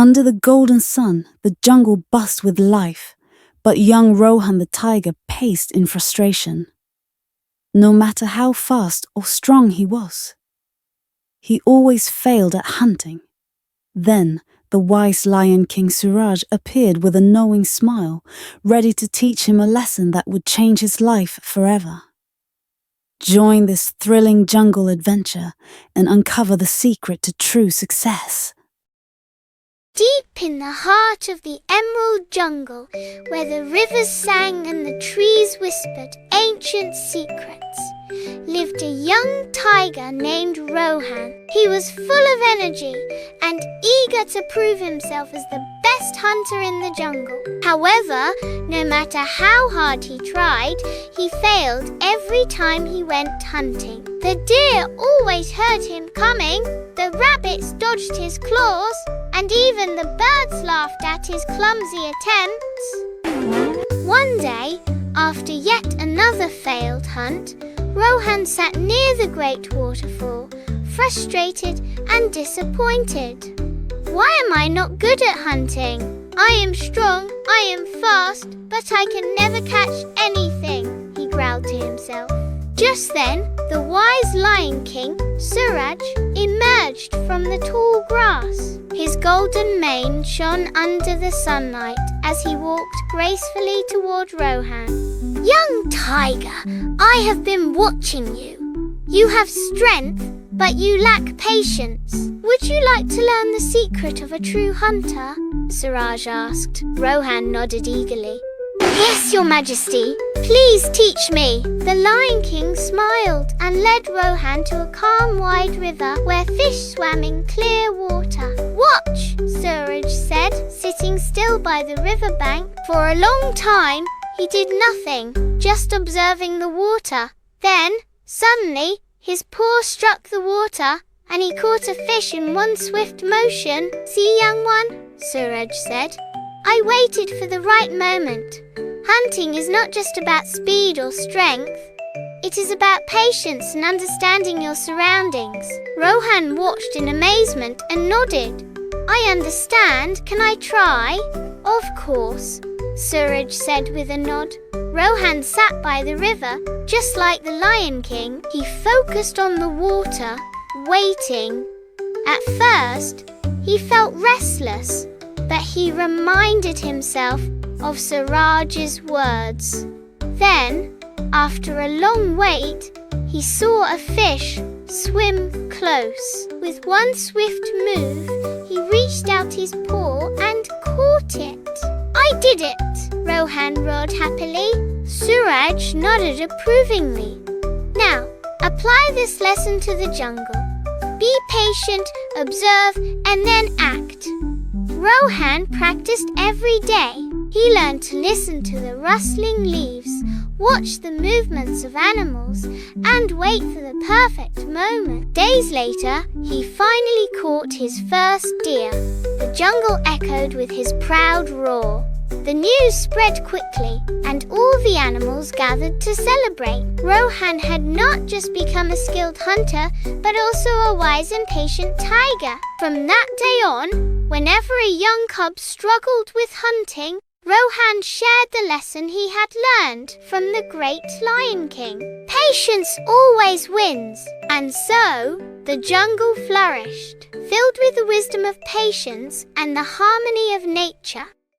Under the golden sun, the jungle buzzed with life, but young Rohan the tiger paced in frustration. No matter how fast or strong he was, he always failed at hunting. Then, the wise Lion King Suraj appeared with a knowing smile, ready to teach him a lesson that would change his life forever. Join this thrilling jungle adventure and uncover the secret to true success. Deep in the heart of the emerald jungle, where the rivers sang and the trees whispered ancient secrets, lived a young tiger named Rohan. He was full of energy and eager to prove himself as the best hunter in the jungle. However, no matter how hard he tried, he failed every time he went hunting. The deer always heard him coming, the rabbits dodged his claws, and even the birds laughed at his clumsy attempts. One day, after yet another failed hunt, Rohan sat near the great waterfall, frustrated and disappointed. Why am I not good at hunting? I am strong, I am fast, but I can never catch anything, he growled to himself. Just then, the wise Lion King, Suraj, emerged from the tall grass. His golden mane shone under the sunlight as he walked gracefully toward Rohan. Young tiger, I have been watching you. You have strength, but you lack patience. Would you like to learn the secret of a true hunter? Suraj asked. Rohan nodded eagerly. Yes, Your Majesty. Please teach me. The Lion King smiled and led Rohan to a calm, wide river where fish swam in clear water. Watch, Suraj said, sitting still by the riverbank. For a long time, he did nothing, just observing the water. Then, suddenly, his paw struck the water and he caught a fish in one swift motion. See, young one, Suraj said. I waited for the right moment. Hunting is not just about speed or strength. It is about patience and understanding your surroundings. Rohan watched in amazement and nodded. I understand. Can I try? Of course, Suraj said with a nod. Rohan sat by the river, just like the Lion King. He focused on the water, waiting. At first, he felt restless, but he reminded himself of Suraj's words. Then, after a long wait, he saw a fish swim close. With one swift move, he reached out his paw and caught it. I did it, Rohan roared happily. Suraj nodded approvingly. Now, apply this lesson to the jungle. Be patient, observe, and then act. Rohan practiced every day. He learned to listen to the rustling leaves, watch the movements of animals, and wait for the perfect moment. Days later, he finally caught his first deer. The jungle echoed with his proud roar. The news spread quickly, and all the animals gathered to celebrate. Rohan had not just become a skilled hunter, but also a wise and patient tiger. From that day on, whenever a young cub struggled with hunting, Rohan shared the lesson he had learned from the great Lion King. Patience always wins. And so, the jungle flourished, filled with the wisdom of patience and the harmony of nature.